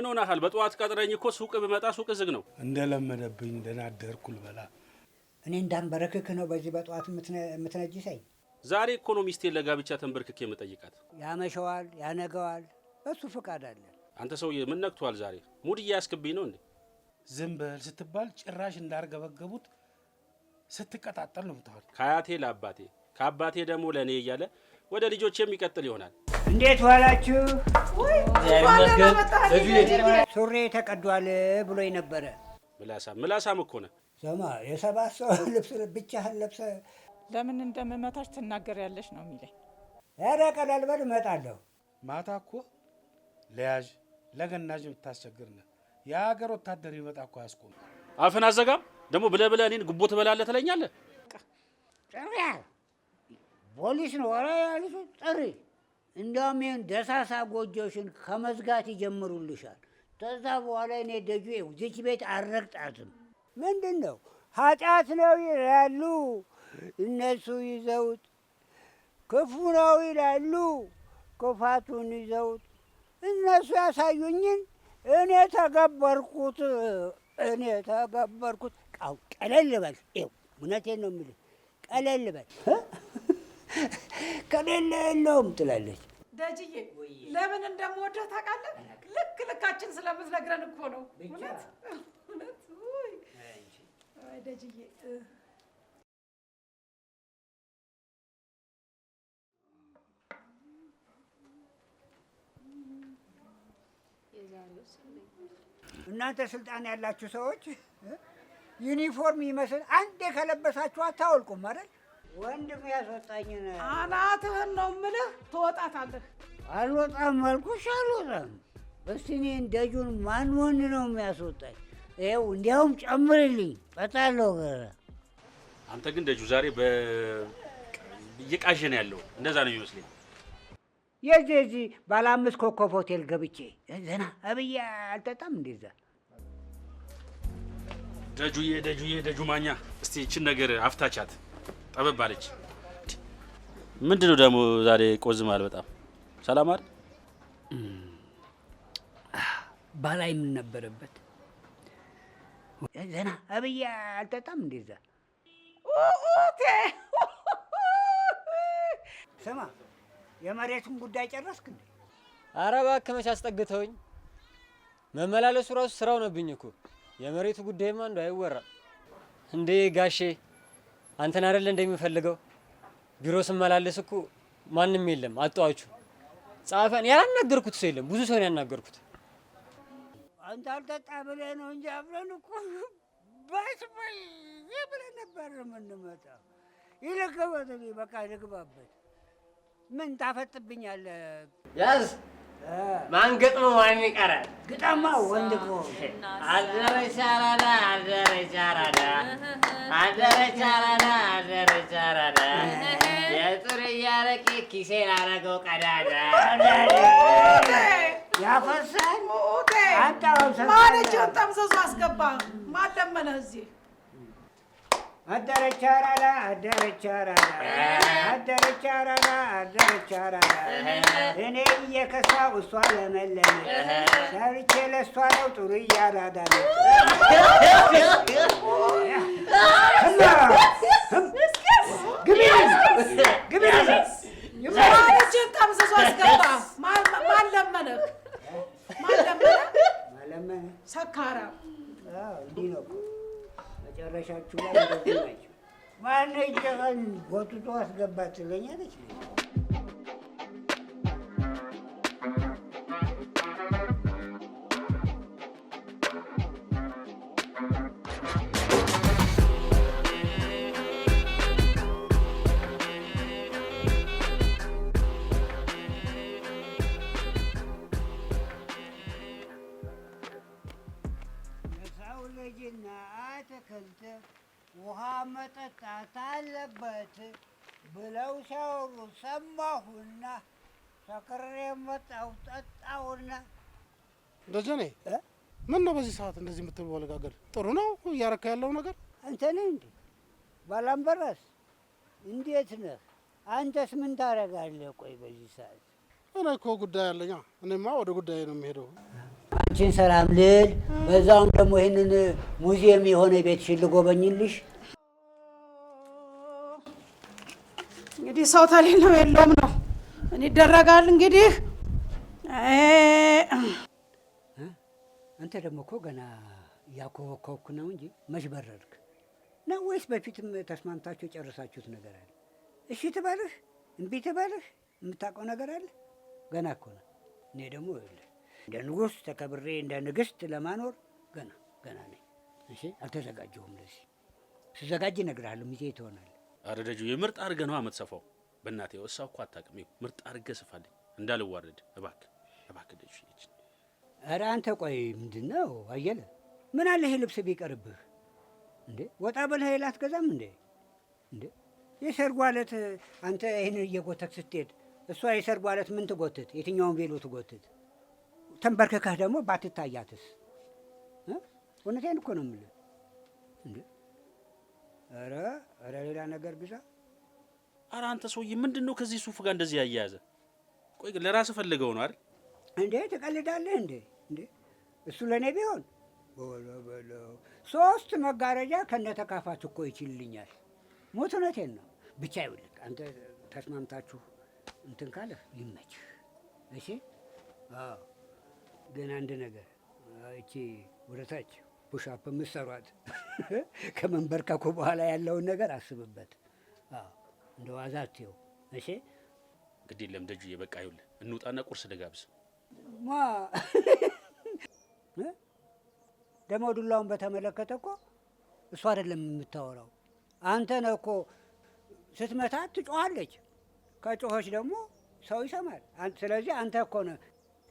ምን ሆነሃል? በጠዋት ቀጥረኝ እኮ ሱቅ ብመጣ ሱቅ ዝግ ነው። እንደለመደብኝ ደህና አደርኩ ልበላ። እኔ እንዳንበረክክ ነው በዚህ በጠዋት የምትነጅሰኝ። ዛሬ እኮ ነው ሚስቴን ለጋብቻ ተንበርክኬ የምጠይቃት። ያመሸዋል ያነገዋል፣ በሱ ፍቃድ አለ። አንተ ሰውዬ ምን ነክቷል ዛሬ? ሙድ እያስክብኝ ነው እንዴ? ዝም በል ስትባል ጭራሽ እንዳርገበገቡት ስትቀጣጠል ነው ብታወል። ከአያቴ ለአባቴ ከአባቴ ደግሞ ለእኔ እያለ ወደ ልጆች የሚቀጥል ይሆናል። እንዴት ዋላችሁ? ሱሪ ተቀዷል ብሎኝ ነበረ። ምላሳም እኮ ነህ። ስማ የሰባት ሰው ልብስ ብቻህን ለብሰህ ለምን እንደምመታሽ ትናገሪያለሽ ነው የሚለኝ። ኧረ ቀለል በል እመጣለሁ። ማታ እኮ ለያዥ ለገናዥ የምታስቸግር ነህ። የሀገር ወታደር ይመጣ እኮ አያስቆም። አፍን አዘጋም ደግሞ ብለህ እኔን ጉቦ ትበላለህ ትለኛለህ። ጥሪ ፖሊስ ነው ወራ ያልሽ ጥሪ። እንደውም ይሄን ደሳሳ ጎጆሽን ከመዝጋት ይጀምሩልሻል። ከዛ በኋላ እኔ ደጁ እዚች ቤት አልረግጣትም። ምንድን ነው ኃጢአት ነው ይላሉ እነሱ ይዘውት፣ ክፉ ነው ይላሉ ክፋቱን ይዘውት። እነሱ ያሳዩኝን እኔ ተገበርኩት። ቀለል በል። ይኸው እውነቴን ነው የምልህ፣ ቀለል በል። ከሌለ የለውም ትላለች። ደጅዬ ለምን እንደምወደው ታውቃለህ? ልካችን ስለምትነግረን እኮ ነው። እውነት አይ ደጅዬ እናንተ ስልጣን ያላችሁ ሰዎች ዩኒፎርም ይመስል አንዴ ከለበሳችሁ አታወልቁም አይደል? ወንድም ያስወጣኝን አናትህን ነው የምልህ። ትወጣታለህ። አልወጣም አልኩሽ፣ አልወጣም። እስቲ እኔን ደጁን ማን ወንድ ነው የሚያስወጣኝ? ይኸው እንዲያውም ጨምርልኝ እጠጣለሁ። አንተ ግን ደጁ ዛሬ እየቃዠ ነው ያለው። እንደዛ ነው የሚመስለኝ። የዚህ ባለ 5 ኮከብ ሆቴል ገብቼ ዘና አብዬ አልጠጣም። እንደዛ ደጁ ማኛ፣ እስቲ እችን ነገር አፍታቻት። ጠበብ አለች። ምንድነው ደግሞ ዛሬ ቆዝማል በጣም? ሰላም አይደል? ባላይ ምን ነበረበት? ዘና አብዬ አልጠጣም። እንደዛ ስማ፣ የመሬቱን ጉዳይ ጨረስክ እንዴ? ኧረ እባክህ መች አስጠግተውኝ። መመላለሱ ራሱ ስራው ነብኝ እኮ። የመሬቱ ጉዳይማ እንደው አይወራም እንዴ ጋሼ። አንተን አይደል እንደሚፈልገው? ቢሮ ስመላለስ እኮ ማንም የለም አጣዋችሁ። ጻፈን ያላናገርኩት ሰው የለም። ብዙ ሰው ነው ያናገርኩት። አንተ አልጠጣ ብለህ ነው እንጂ አብረን እኮ በስበይ ብለህ ነበር የምንመጣው። ይልክበት በቃ ልግባበት። ምን ታፈጥብኛለህ? ያዝ ማን ገጥሞ ማን ይቀራል? ግጣማ ወንድሞ አደረች አራዳ አደረች አራዳ አደረች አራዳ አደረች አራዳ የጥር እያረቂ ኪሴን አረገው ቀዳዳ ያፈሳል። ማነች ጠምዘዙ አስገባ። ማን ለመነህ እዚህ? አደረች አራዳ አደረች አራዳ አደረች አራዳ አደረች አራዳ እኔ እየከሳው እሷ ለመለመ ሰርቼ ለእሷ ነው ጥሩ እያራዳ ነው። ግቢ ማነችን ጠምዘዙ አስገባ። ማን ለመነህ? ለመነ ሰካራ እንዲህ ነው መጨረሻችሁ ላይ እንደዚህ ናቸው። ማነች ቀን ጎትቶ አስገባት ትለኛለች። የሰው ልጅና አትክልት ውሃ መጠጣት አለበት ብለው ሲያወሩ ሰማሁና ሰክሬ መጣሁ ጠጣሁና። ደጀኔ ምን ነው በዚህ ሰዓት እንደዚህ የምትወለጋገር? ጥሩ ነው እያረካ ያለው ነገር። አንተ ነህ እንዴ ባላምበራስ? እንዴት ነህ? አንተስ ምን ታደርጋለህ? ቆይ በዚህ ሰዓት እኔ እኮ ጉዳይ አለኛ። እኔማ ወደ ጉዳይ ነው የሚሄደው። አንቺን ሰላም ልል በዛውም ደግሞ ይህንን ሙዚየም የሆነ ቤትሽን ልጎበኝልሽ። እንግዲህ ሰው ተሌለው የለውም ነው ምን ይደረጋል እንግዲህ። አንተ ደግሞ እኮ ገና እያኮበኮብክ ነው እንጂ መች በረርክ ነው ወይስ በፊትም ተስማምታችሁ ጨርሳችሁት ነገር አለ? እሺ ትበልህ እምቢ ትበልህ የምታውቀው ነገር አለ? ገና እኮ ነው። እኔ ደግሞ እንደ ንጉሥ ተከብሬ እንደ ንግሥት ለማኖር ገና ነኝ። እሺ አልተዘጋጀሁም። ለዚህ ስዘጋጅ እነግርሃለሁ። ሚዜ ትሆናለህ። ኧረ ደጁ የምርጥ አድርገህ ነው የምትሰፋው። በእናትህ እሷ እኮ አታውቅም። ይኸው ምርጥ አድርገህ ስፋልኝ እንዳልዋረድ እባክህ ደጁ። ኧረ አንተ ቆይ ምንድን ነው አየለ? ምን አለ ይሄ ልብስ ቢቀርብህ እንዴ? ወጣ በልህ ኃይል አትገዛም እንዴ? የሰርጉ ዕለት አንተ ይህንን እየጎተት ስትሄድ እሷ የሰርጉ ዕለት ምን ትጎትት? የትኛውን ቬሎ ትጎትት? ተንበርክከህ ደግሞ ባትታያትስ? እውነቴን እኮ ነው የምልህ እንዴ። ኧረ ሌላ ነገር ግዛ። ኧረ አንተ ሰውዬ ምንድን ነው ከዚህ ሱፍ ጋር እንደዚህ ያያያዘ? ቆይ ግን ለራስህ ፈልገው ነው አይደል እንዴ? ትቀልዳለህ እንዴ? እሱ ለእኔ ቢሆን በለው 3 መጋረጃ ከነተካፋት እኮ ይችልልኛል። ሞት እውነቴን ነው። ብቻ ይኸውልህ አንተ ተስማምታችሁ እንትን ካለህ ይመችህ። እሺ ግን አንድ ነገር እቺ ወደታች ፑሻፕ የምትሰሯት ከመንበርከኩ በኋላ ያለውን ነገር አስብበት። እንደ ዋዛ አትየው። እሺ እንግዲህ ለምደጁ በቃ ይኸውልህ እንውጣና ቁርስ ልጋብዝ። ደግሞ ዱላውን በተመለከተ እኮ እሱ አይደለም የምታወራው፣ አንተ ነህ እኮ። ስትመታት ትጮኻለች፣ ከጮኸች ደግሞ ሰው ይሰማል። ስለዚህ አንተ እኮ ነህ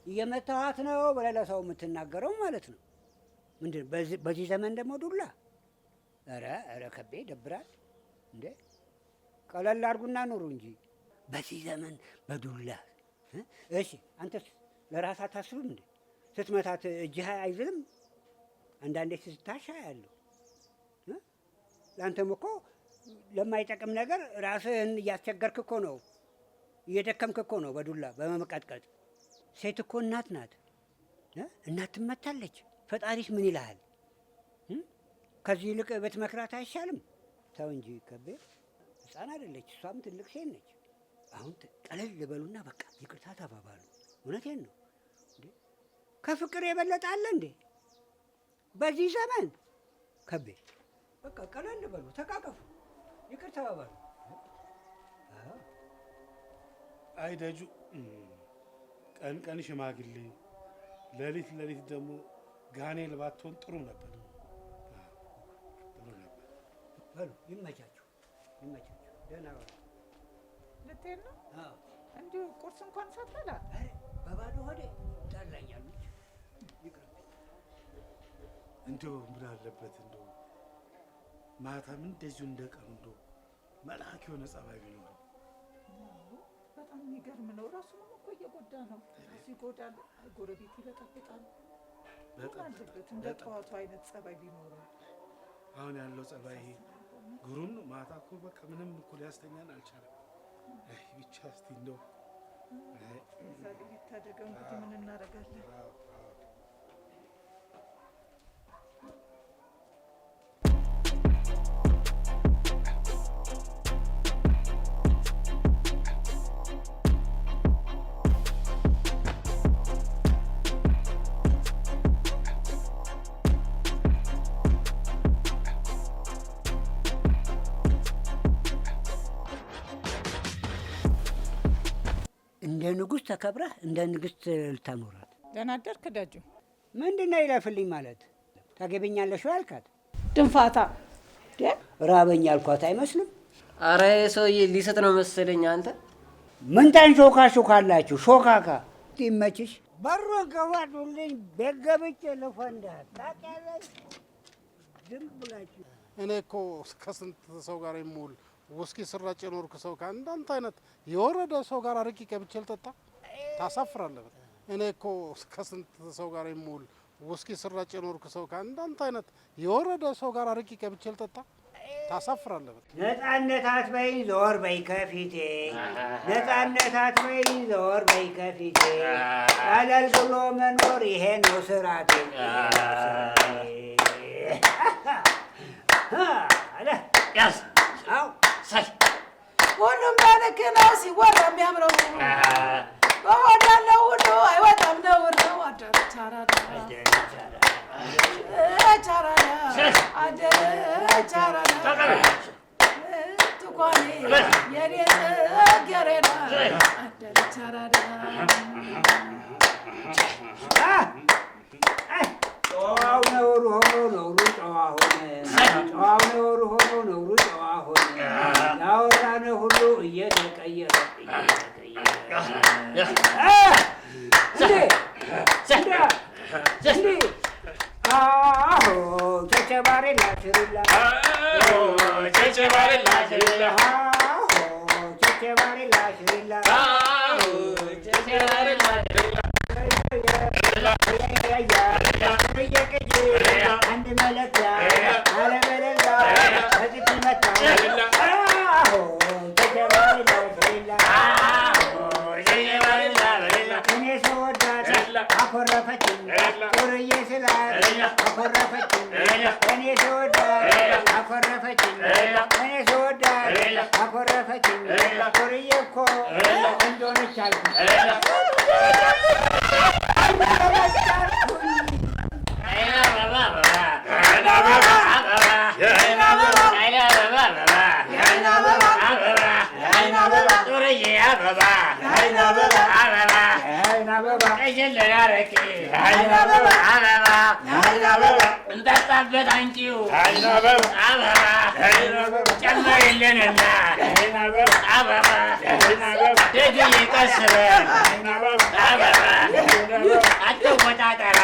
እየመታኋት ነው ብለህ ለሰው የምትናገረው ማለት ነው። ምንድን በዚህ ዘመን ደግሞ ዱላ? ኧረ ከቤ ይደብራል እንዴ! ቀለል አድርጉና ኑሩ እንጂ በዚህ ዘመን በዱላ። እሺ አንተስ ለራስህ አታስብም እንዴ? ስትመታት እጅህ አይዝልም? አንዳንዴ ስትታሻ ያለው ለአንተም እኮ ለማይጠቅም ነገር ራስህን እያስቸገርክ እኮ ነው፣ እየደከምክ እኮ ነው በዱላ በመቀጥቀጥ። ሴት እኮ እናት ናት። እናት ትመታለች። ፈጣሪስ ምን ይልሃል? ከዚህ ይልቅ ብትመክራት አይሻልም? ተው እንጂ ከቤ ሕፃን አይደለች፣ እሷም ትልቅ ሴት ነች። አሁን ቀለል ልበሉና በቃ ይቅርታ ተባባሉ። እውነቴን ነው። ከፍቅር የበለጠ አለ እንዴ በዚህ ዘመን? ከቤ በቃ ቀለል ልበሉ፣ ተቃቀፉ፣ ይቅር ተባባሉ። አይ ደጁ ቀን ቀን ሽማግሌ፣ ሌሊት ደግሞ ጋኔል ባትሆን ጥሩ ነበር። በሉ ይመቻችሁ። ደህና ዋሉ። ልትሄድ ነው? እንዲሁ ቁርስ እንኳን ሳትበላ በባዶ ሆዴ ጠላኛለች። እንደው ምን አለበት እንደው ማታም እንደዚሁ እንደቀኑ እንደው መልአክ የሆነ ጸባይ ቢኖረው። በጣም የሚገርም ነው። ራሱንም እኮ እየጎዳ ነው። ራሱ ይጎዳል፣ ጎረቤት ይበጠብጣል። አለበት እንደ ጠዋቱ አይነት ጸባይ ቢኖረው። አሁን ያለው ጸባይ ይሄ ግሩም ነው። ማታ እኮ በቃ ምንም እኮ ሊያስተኛን አልቻለም። ብቻ እስቲ እንደው እዛ ሊታደገው እንግዲህ ምን እናደርጋለን? እንደ ንጉሥ ተከብረህ እንደ ንግሥት ልታኖራት። ደህና አደርክ ደጁ? ምንድን ነው ይለፍልኝ ማለት? ታገቢኛለሽ ወይ አልካት? ድንፋታ ራበኝ አልኳት አይመስልም? አረ ሰውዬ ሊሰጥ ነው መሰለኝ። አንተ ምን ታንሾካሾካላችሁ? ሾካካ ይመችሽ። በሩን ከፋቱልኝ፣ ቤት ገብቼ ልፈንዳት። ታውቂያለሽ ዝም ብላችሁ። እኔ እኮ ከስንት ሰው ጋር የምውል ውስኪ ስራጭ የኖርኩ ሰው ከአንዳንድ አይነት የወረደ ሰው ጋር አርቄ ገብቼ ልጠጣ? ታሳፍራለህ። እኔ እኮ ከስንት ሰው ጋር የምውል ውስኪ ስራጭ የኖርኩ ሰው ከአንዳንድ አይነት የወረደ ሰው ጋር አርቄ ገብቼ ልጠጣ? ታሳፍራለህ። ነፃነት አትበይኝ ዞር በይ ከፊቴ፣ ነፃነት አትበይኝ ዞር በይ ከፊቴ፣ ቀለል ብሎ መኖር ይሄ ነው ስራቴ። ያዝ አው ሳይ ሁሉም በልክ ነው ሲወራ የሚያምረው በሆድ ያለው ሁሉ አይወጣም ነውር ነው። አደረች አራዳ አደረች አራዳ ትኳኔ የኔ ጽጌረዳ አደረች አራዳ ጨዋው ነውር ሆኖ ነውሩ ጨዋ ሆነ፣ ጨዋው ነውር ሆኖ ነውሩ ጨዋ ሆነ፣ ያወራነ ሁሉ እየተቀየረ ቸቸባሬ ላሽርላ ቸቸባሬ ላሽርላ ቸቸባሬ ላሽርላ ቸቸባሬ ላሽርላ አንድ መለኪያ አለበለዚያ በጥፊ መታው። ቸቸባሬ ላሽርላ እኔ ስወዳት አኮረፈችኝ፣ ጡርዬ ስላት አኮረፈችኝ። እኔ ስወዳት አኮረፈችኝ፣ እኔ ስወዳት አኮረፈችኝ። ጡርዬ እኮ እንደሆነች አልኩኝ። እንጠጣበት አንቺው ጨመሪልንና አበባ ደግ ይቀስበን አትቆጣጠራ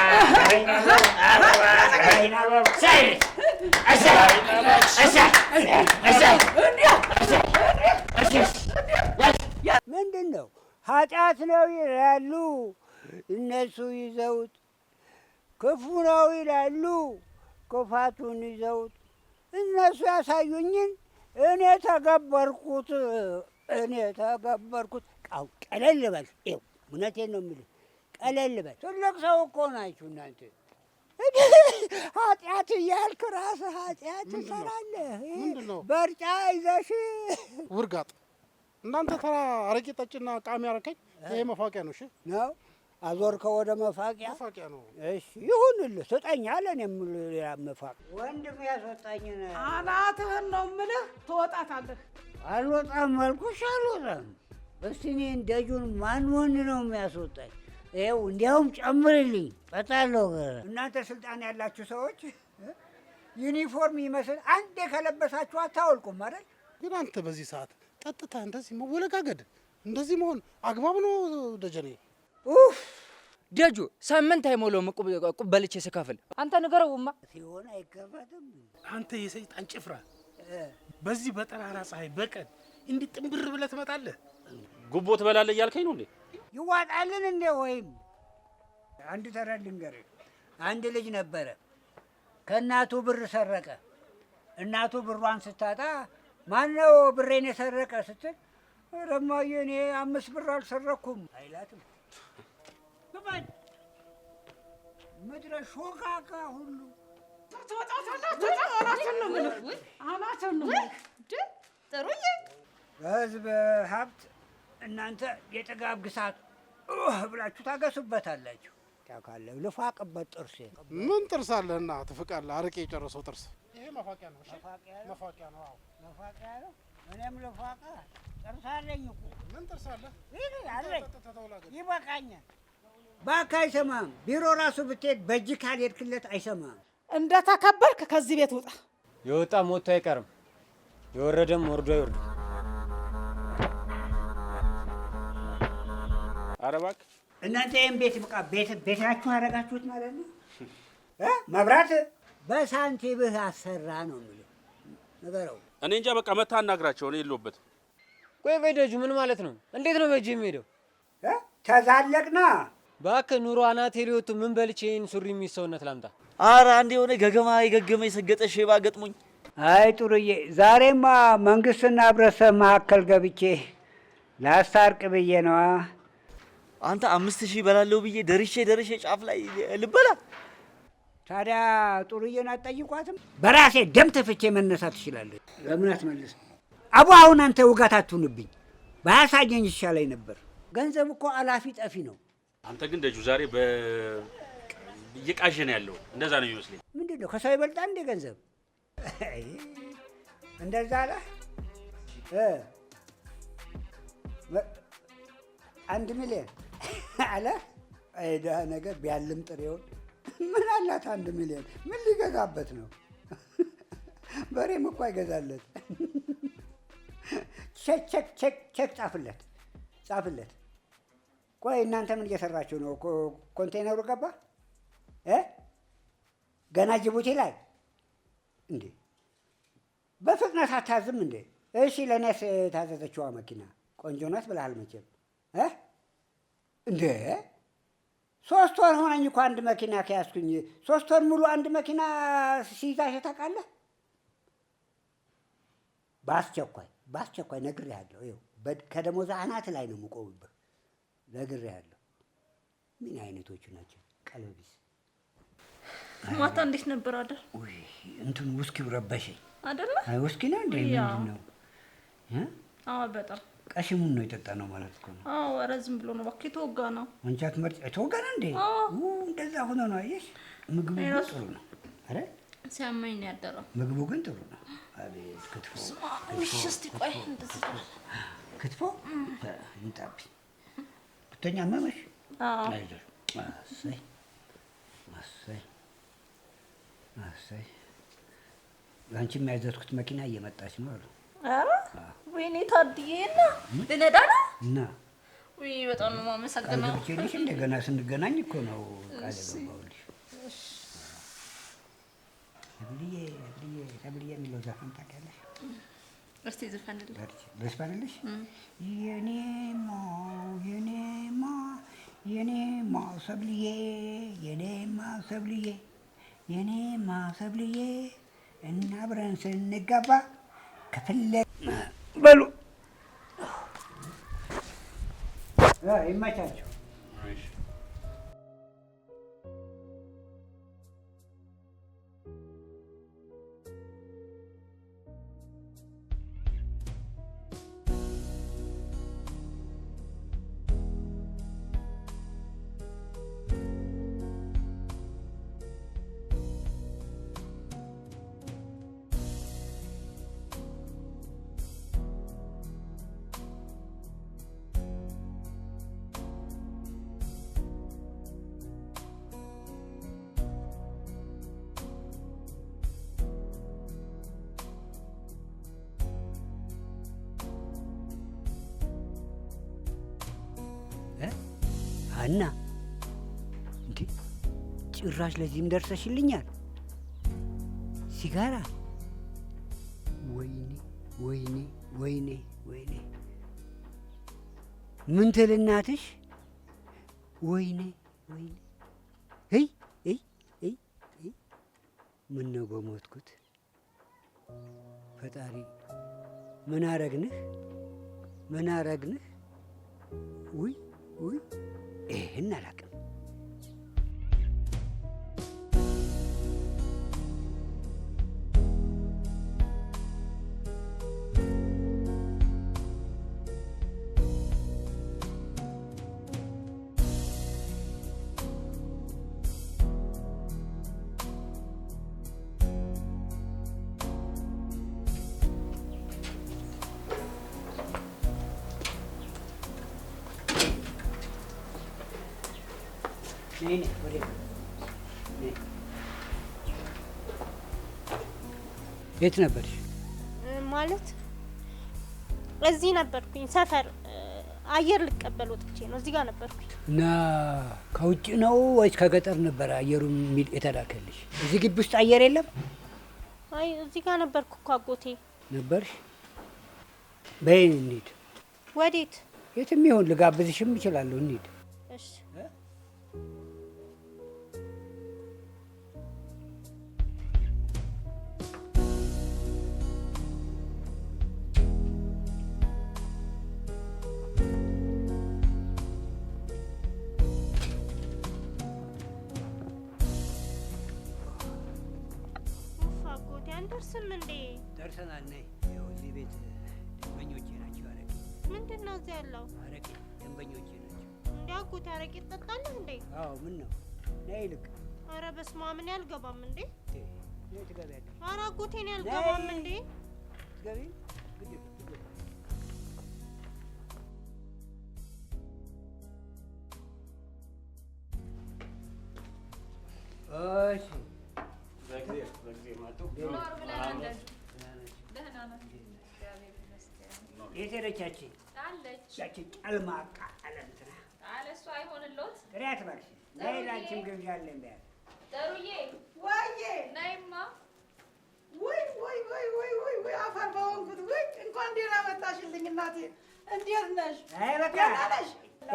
ምንድን ነው ኃጢአት ነው ይላሉ እነሱ ይዘውት፣ ክፉ ነው ይላሉ ክፋቱን ይዘውት። እነሱ ያሳዩኝን እኔ ተገበርኩት፣ እኔ ተገበርኩት። ቀለል በል፣ ይኸው እውነቴን ነው የምልህ፣ ቀለል በል። ትልቅ ሰው እኮ ናችሁ እናንተ። ኃጢአት እያልክ ራስህ ኃጢአት ትሰራለህ። በርጫ ይዘሽ ውርጋጥ እናንተ ተራ አረቄ ጠጭና ቃሚ ያረከኝ። ይሄ መፋቂያ ነው። እሺ ነው አዞርከው ወደ መፋቂያ። መፋቂያ ነው። እሺ ይሁንልህ፣ ስጠኝ አለን የምልህ ሌላ መፋቅ ወንድም ያስወጣኝን አናትህን ነው የምልህ። ትወጣታለህ። አልወጣም አልኩሽ፣ አልወጣም። እስቲ እኔ እንደጁን ማን ወንድ ነው የሚያስወጣኝ? ይኸው እንዲያውም ጨምርልኝ እጠጣለሁ። እናንተ ስልጣን ያላችሁ ሰዎች ዩኒፎርም ይመስል አንዴ ከለበሳችሁ አታወልቁም አይደል? ግን አንተ በዚህ ሰዓት ጠጥታ እንደዚህ መወለጋገድ እንደዚህ መሆን አግባብ ነው ደጀኔ? ኡፍ ደጁ ሳምንት አይሞላውም ዕቁብ በልቼ ስከፍል። አንተ ንገረውማ። ሲሆን አይከፈትም። አንተ የሰይጣን ጭፍራ በዚህ በጠራራ ፀሐይ በቀን እንዲህ ጥንብር ብለህ ትመጣለህ? ጉቦ ትበላለህ እያልከኝ ነው እንዴ? ይዋጣልን እንዴ? ወይም አንድ ተረት ልንገርህ። አንድ ልጅ ነበረ፣ ከእናቱ ብር ሰረቀ። እናቱ ብሯን ስታጣ ማነው ብሬን የሰረቀ ስትል፣ ኧረ እማዬ እኔ 5 ብር አልሰረኩም አይላትም። ግባኝ ምድረ ሾካካ ሁሉ አናትን ነው ጥሩዬ በህዝብ ሀብት እናንተ የጥጋብ ግሳት ብላችሁ ታገሱበታላችሁ። ታካለ ልፋቅበት ጥርሴ። ምን ጥርስ አለህና ትፍቃለህ? አረቄ የጨረሰው ጥርስ። ይሄ መፋቂያ ነው። እሺ መፋቂያ ነው። አዎ መፋቂያ ነው። እኔም ልፋቃ ጥርስ አለኝ እኮ። ምን ጥርስ አለህ? ይሄ አለኝ። ይበቃኛል። እባክህ አይሰማም። ቢሮ ራሱ ብትሄድ በእጅ ካልሄድክለት አይሰማም። እንደ ተከበርክ ከዚህ ቤት ውጣ። የወጣ ሞቶ አይቀርም፣ የወረደም ወርዶ አይወርድ። ኧረ እባክህ እናንተ ይህን ቤት በቃ ቤታችሁ አደረጋችሁት ማለት ነው። መብራት በሳንቲምህ አሰራ ነው የምልህ። ንገረው። እኔ እንጃ። በቃ መታ አናግራቸው። እኔ የለሁበትም። ቆይ በደጁ ምን ማለት ነው? እንዴት ነው በእጅ የሚሄደው? ተዛለቅና እባክህ ኑሮ አናቴ ሊወጡ ምን በልቼ ይህን ሱሪ የሚሰውነት ላምጣ? ኧረ አንድ የሆነ ገገማ የገገመ የሰገጠ ሼባ ገጥሞኝ አይ ጥሩዬ፣ ዛሬማ መንግስትና ህብረተሰብ መካከል ገብቼ ላስታርቅ ብዬ ነዋ። አንተ 5000 በላለው ብዬ ደርሼ ጫፍ ላይ ልበላ። ታዲያ ጥሩዬን አትጠይቋትም? በራሴ ደም ተፍቼ መነሳት ትችላለህ። ለምን አትመልስ? አቡ አሁን አንተ ውጋት አትሁንብኝ። ባያሳየኝ ይሻለኝ ነበር። ገንዘብ እኮ አላፊ ጠፊ ነው። አንተ ግን ደጁ ዛሬ እየቃዠ ነው ያለው። እንደዛ ነው የሚመስለኝ። ምንድን ነው ከሰው ይበልጣል እንደ ገንዘብ? እንደዛ አለ 1 ሚሊዮን አለ። አይዳ ነገር ቢያልም ጥሬውን ምን አላት 1 ሚሊዮን? ምን ሊገዛበት ነው? በሬም እኮ አይገዛለት። ቼክ ጻፍለት። ቆይ እናንተ ምን እየሰራችሁ ነው? ኮንቴነሩ ገባ ገና ጅቡቲ ላይ እንዴ? በፍጥነት አታዝም እንዴ? እሺ ለእኔስ የታዘዘችዋ መኪና ቆንጆ ናት ብለሃል መቼም እንዴ? 3 ወር ሆነኝ እኮ አንድ መኪና ከያዝኩኝ። 3 ወር ሙሉ አንድ መኪና ሲይዛሽ ታውቃለህ? በአስቸኳይ ነግሬሃለሁ። ይኸው ከደሞዝ አናት ላይ ነው የምቆምብህ። ነግሬሃለሁ። ምን አይነቶቹ ናቸው? ቀለቢስ ማታ እንዴት ነበር አይደል? ውይ እንትን ውስኪው ረበሸኝ አይደለ? አይ ውስኪ ነው እንዴ? ምንድን ነው? አዎ በጣም ቀሽሙን ነው የጠጣ ነው ማለት እኮ ነው። አዎ ኧረ ዝም ብሎ ነው እባክህ። የተወጋ ነው። ወንጫት መርጭ የተወጋ ነው እንዴ? እንደዛ ሆኖ ነው። አየሽ ምግቡ ጥሩ ነው። አረ ሲያመኝ ነው ያደረው። ምግቡ ግን ጥሩ ነው። አቤት ክትፎ። እሺ እስቲ ቆይ እንደዚህ ክትፎ እንጣብኝ ብተኛ አመመሽ? አዎ አይዞሽ። አሰይ አንቺ የሚያዘዝኩት መኪና እየመጣች ነው አሉ። ኧረ ወይኔ ታድዬና ልነዳ ነው እና ወይ በጣም ነው የማመሰግነው። ብቻዬን እንደገና ስንገናኝ እኮ ነው ቃል ገባሁልሽ። ሰብልዬ የሚለው ዘፈን ታውቂያለሽ? እስቲ ዘፈንልኝ። ልስፈንልሽ? የኔማ ሰብልዬ እና አብረን ስንገባ ከፈለግ በሉ ይመቻቸው። እና እንዴ ጭራሽ ለዚህም ደርሰሽልኛል። ሲጋራ ወይኔ ምን ትል እናትሽ? ወይኔ ምን ነው በሞትኩት። ፈጣሪ ምን አረግንህ? ውይ ይህን አላውቅም። የት ነበርሽ? ማለት እዚህ ነበርኩኝ። ሰፈር አየር ልቀበል ወጥቼ ነው። እዚህ ጋር ነበርኩኝ። እና ከውጭ ነው ወይስ ከገጠር ነበረ አየሩ የተላከልሽ? እዚህ ግቢ ውስጥ አየር የለም? አይ እዚህ ጋር ነበርኩ እኮ አጎቴ። ነበርሽ? በይ እንሂድ። ወዴት? የትም ይሁን ልጋብዝሽም እችላለሁ። እንሂድ። እሺ አንደርስም እንዴ? ደርሰናል። ነይ። ይኸው እዚህ ቤት ደንበኞቼ ናቸው። አረቄ ምንድን ነው እዚህ ያለው? አረቄ ደንበኞቼ ናቸው። እንዴ አጎቴ አረቄ ትጠጣለህ እንዴ? አዎ ምን ነው? ነይ ልክ። ኧረ በስመ አብ እኔ አልገባም እንዴ? ነይ ትገቢያለሽ። ኧረ አጎቴ እኔ አልገባም እንዴ? ትገቢ ግድ እሺ በጊዜ መጡ። የት ሄደች ያቺ? ያቺ ጨልማቃ አለ እንትና አለ እሱ አይሆንልዎት። ጥሪያት እባክሽ። ነይ ላንቺም ግብዣ አለን በያት። ጥሩዬ ወይዬ ነይማ። ወይ አፈር በሆንኩት። ወይ እንኳን ደህና መጣሽልኝ እናቴ። እንዴት ነሽ? አይ በቃ ደህና ነሽ?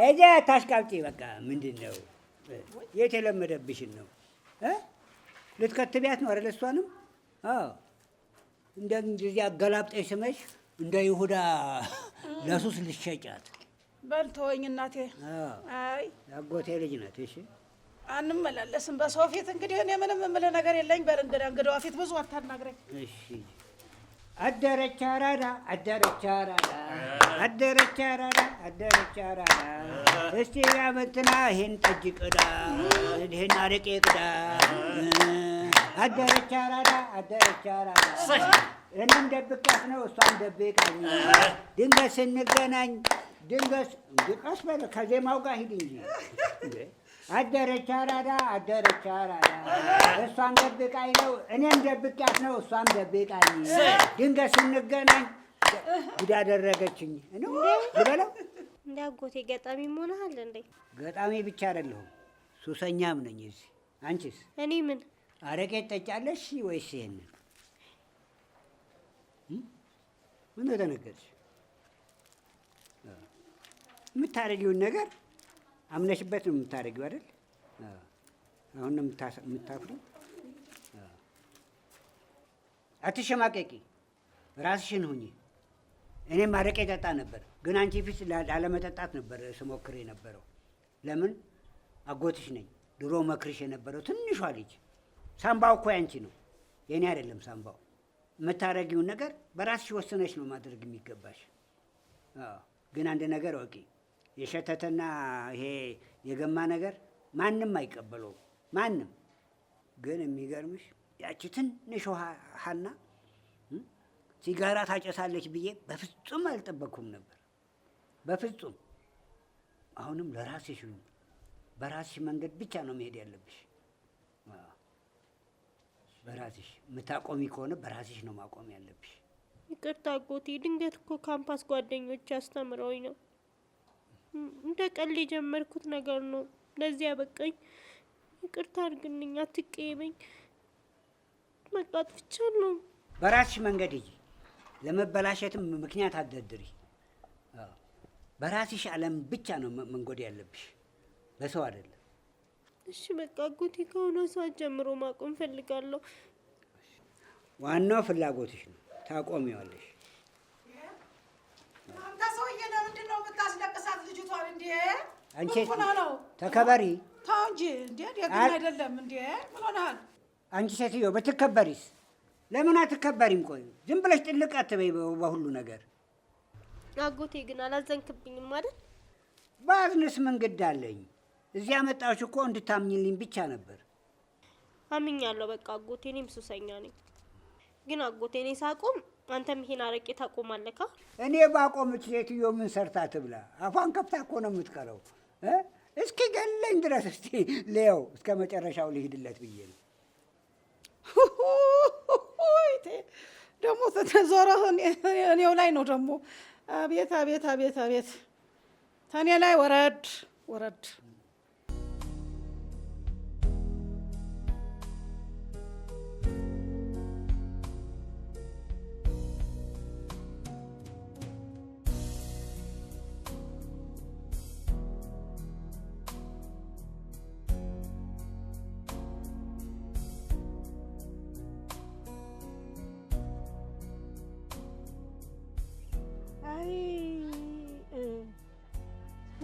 እዛ ታሽቃብጪ። በቃ ምንድን ነው የተለመደብሽን ነው ልትከትቢያት ነው አይደል? እሷንም አዎ እንደዚህ አገላብጠሽ ስመሽ እንደ ይሁዳ ለሱስ ልትሸጫት። በል ተወኝ እናቴ። አይ ያጎቴ ልጅ ናት። እሺ አንመላለስም በሰው ፊት። እንግዲህ እኔ ምንም የምልህ ነገር የለኝ። በል እንግዳዋ ፊት ብዙ አታናግረኝ። እሺ አደረች አራዳ አደረች አራዳ አደረች አራዳ አደረች አራዳ። እስቲ ያመትና ይሄን ጠጅ ቅዳ፣ ይሄን አረቄ ቅዳ። አደረች አራዳ አደረች አራዳ። እኔም ደብቄያት ነው እሷም ደብቃኝ። ድንገት ስንገናኝ ድንገት ቀስ በለ ከዜማው ጋር ሂድ እንጂ። አደረች አራዳ አደረች አራዳ። እሷም ደብቃኝ ነው እኔም ደብቄያት ነው እሷም ደብቃኝ። ድንገት ስንገናኝ ጉድ አደረገችኝ። ልበለው እንደ አጎቴ ገጣሚም ሆነሃል እንዴ? ገጣሚ ብቻ አይደለሁም ሱሰኛም ነኝ። እዚህ አንቺስ? እኔ ምን አረቄ ትጠጫለሽ ወይስ ይሄንን? ምን ተነገርሽ? የምታደርጊውን ነገር አምነሽበት ነው የምታደርጊው አይደል? አሁን ነው የምታፍሪው። አትሸማቀቂ፣ ራስሽን ሁኚ። እኔም አረቄ ጠጣ ነበር፣ ግን አንቺ ፊት ላለመጠጣት ነበር ስሞክር የነበረው። ለምን? አጎትሽ ነኝ። ድሮ መክርሽ የነበረው ትንሿ ልጅ። ሳምባው እኮ ያንቺ ነው የኔ አይደለም። ሳምባው የምታደርጊውን ነገር በራስሽ ወስነሽ ነው ማድረግ የሚገባሽ። ግን አንድ ነገር ወቂ፣ የሸተተና ይሄ የገማ ነገር ማንም አይቀበለውም። ማንም። ግን የሚገርምሽ ያቺ ትንሽ ሀና ሲጋራ ታጨሳለች ብዬ በፍጹም አልጠበቅኩም ነበር። በፍጹም። አሁንም ለራስሽ ሁኚ። በራስሽ መንገድ ብቻ ነው መሄድ ያለብሽ። በራስሽ የምታቆሚ ከሆነ በራስሽ ነው ማቆም ያለብሽ። ይቅርታ አጎቴ፣ ድንገት እኮ ካምፓስ ጓደኞች አስተምረውኝ ነው። እንደ ቀልድ የጀመርኩት ነገር ነው ለዚህ ያበቃኝ። ይቅርታ አድርግልኝ፣ አትቀየመኝ። በቃ አጥፍቻለሁ። በራስሽ መንገድ ሂጂ። ለመበላሸትም ምክንያት አትደርድሪ። በራስሽ ዓለም ብቻ ነው መንጎድ ያለብሽ፣ በሰው አይደለም። እሺ በቃ አጎቴ፣ ከሆነ ሰዓት ጀምሮ ማቆም ፈልጋለሁ። ዋናው ፍላጎትሽ ነው፣ ታቆሚዋለሽ። አንተ ሰውዬ ለምንድን ነው የምታስለቅሳት ልጅቷን? እንዴ አንቺ ምን ሆነህ ነው? ተከበሪ። ተው እንጂ እንዴ! ደግም አይደለም እንዴ! ምን ሆነሃል? አንቺ ሴትዮ ብትከበሪስ? ለምን አትከበሪም? ቆይ ዝም ብለሽ ጥልቅ አትበይ በሁሉ ነገር። አጎቴ ግን አላዘንክብኝም አይደል? ባዝንስ ምን ግድ አለኝ? እዚህ ያመጣሁሽ እኮ እንድታምኝልኝ ብቻ ነበር። አምኛለሁ። በቃ አጎቴ፣ እኔም ሱሰኛ ነኝ። ግን አጎቴ፣ እኔ ሳቆም አንተም ይሄን አረቄ ታቆማለህ? እኔ ባቆምች ሴትዮ ምን ሰርታ ትብላ? አፏን ከፍታ እኮ ነው የምትቀረው። እስኪ ገለኝ ድረስ እስቲ ሌው እስከ መጨረሻው ልሂድለት ብዬ ነው። ደግሞ ተዞረህ እኔው ላይ ነው ደግሞ። አቤት አቤት አቤት አቤት! ተኔ ላይ ወረድ ወረድ።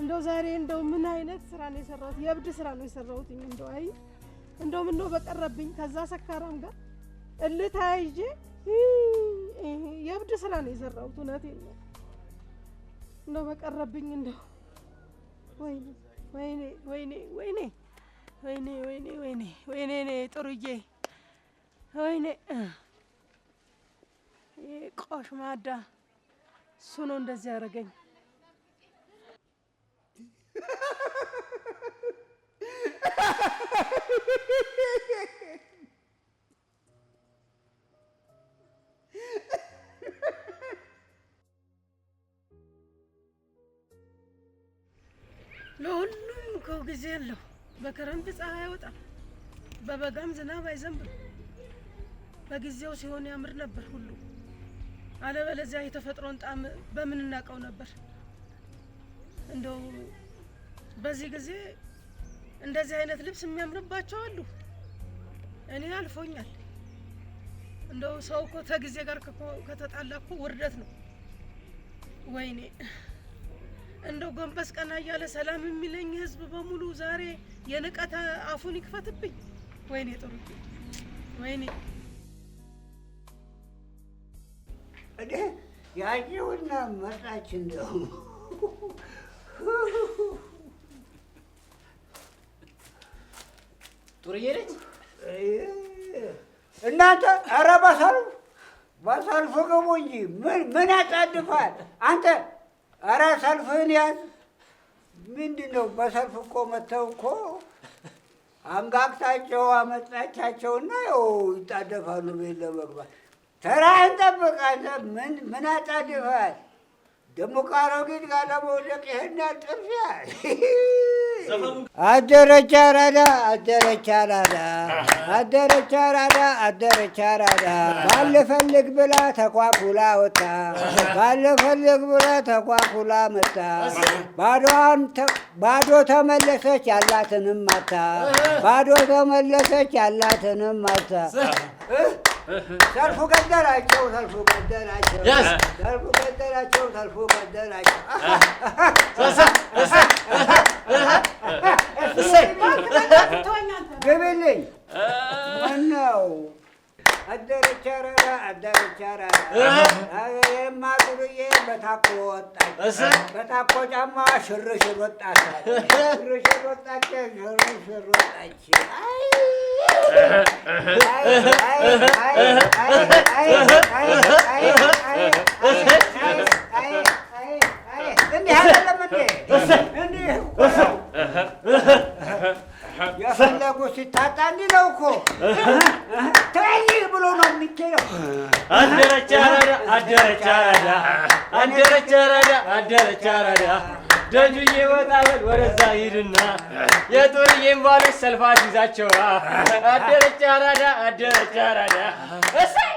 እንደው ዛሬ እንደው ምን አይነት ስራ ነው የሰራሁት? የእብድ ስራ ነው የሰራሁት። እንደው አይ እንደው ምን ነው በቀረብኝ ከዛ ሰካራም ጋር እልህ ተያይዤ የእብድ ስራ ነው የሰራሁት። እውነቴን ነው። እንደው በቀረብኝ እንደው ወይኔ ወይኔ ወይኔ ወይኔ ወይኔ ወይኔ ወይኔ ወይኔ እኔ ጥሩዬ ወይኔ ቆሽማዳ እሱ ነው እንደዚህ ያደረገኝ። ለሁሉም እኮ ጊዜ አለው። በክረምት ፀሐይ አይወጣም፣ በበጋም ዝናብ አይዘንብም። በጊዜው ሲሆን ያምር ነበር ሁሉ። አለበለዚያ የተፈጥሮን ጣዕም በምን እናውቀው ነበር? እንደው በዚህ ጊዜ እንደዚህ አይነት ልብስ የሚያምርባቸው አሉ። እኔ አልፎኛል። እንደው ሰው እኮ ከጊዜ ጋር ከተጣላ እኮ ውርደት ነው። ወይኔ እንደው ጎንበስ ቀና እያለ ሰላም የሚለኝ ህዝብ በሙሉ ዛሬ የንቀት አፉን ይክፈትብኝ። ወይኔ ጥሩ ወይኔ እዴ ያየውና መጣች እንደው ጥሩዬ ነች እናንተ። ኧረ በሰልፍ ግቡ እንጂ ምን ያጣድፋል አንተ? ኧረ ሰልፍህን ያዝ። ምንድን ነው በሰልፍ እኮ መተው እኮ አንጋግታቸው አመጣቻቸውና ያው ይጣደፋሉ ቤት ለመግባት። ተራህን ጠብቅ አንተ። ምን ያጣድፋል ደግሞ? ከአሮጊት ጋር ለመውደቅ ይሄን ያህል ጥድፊያ? አደረች አራዳ አደረች አራዳ አደረች አራዳ አደረች አራዳ። ባልፈልግ ብላ ተኳኩላ ወጣ፣ ባልፈልግ ብላ ተኳኩላ መጣ። ባዶ ተመለሰች ያላትንም ማታ፣ ባዶ ተመለሰች ያላትንም ማታ። ሰልፉ ገደላቸው፣ ሰልፉ ገደላቸው፣ ሰልፉ ገደላቸው፣ ሰልፉ ገደላቸው። ግብልኝ ምነው አደረች አራዳ አደረች አራዳ። ይሄማ ጥሩዬ በታኮ ወጣች፣ በታኮ ጫማ ሽርሽር ወጣች፣ ሽርሽር ወጣች፣ ሽርሽር ወጣች። እንዲህ አይደለም እንዴ? እንዲህ የፈለጉት ሲታጣ እንዲህ ነው እኮ። ተይ ብሎ ነው የሚኬደው። አደረች አራዳ አደረች አራዳ አደረች አራዳ አደረች አራዳ። ደጁዬ ወጣ በል ወደዛ ሂድና የጥሩዬን ባሎች ሰልፋት ይዛቸው። አደረች አራዳ አደረች አራዳ። እሰይ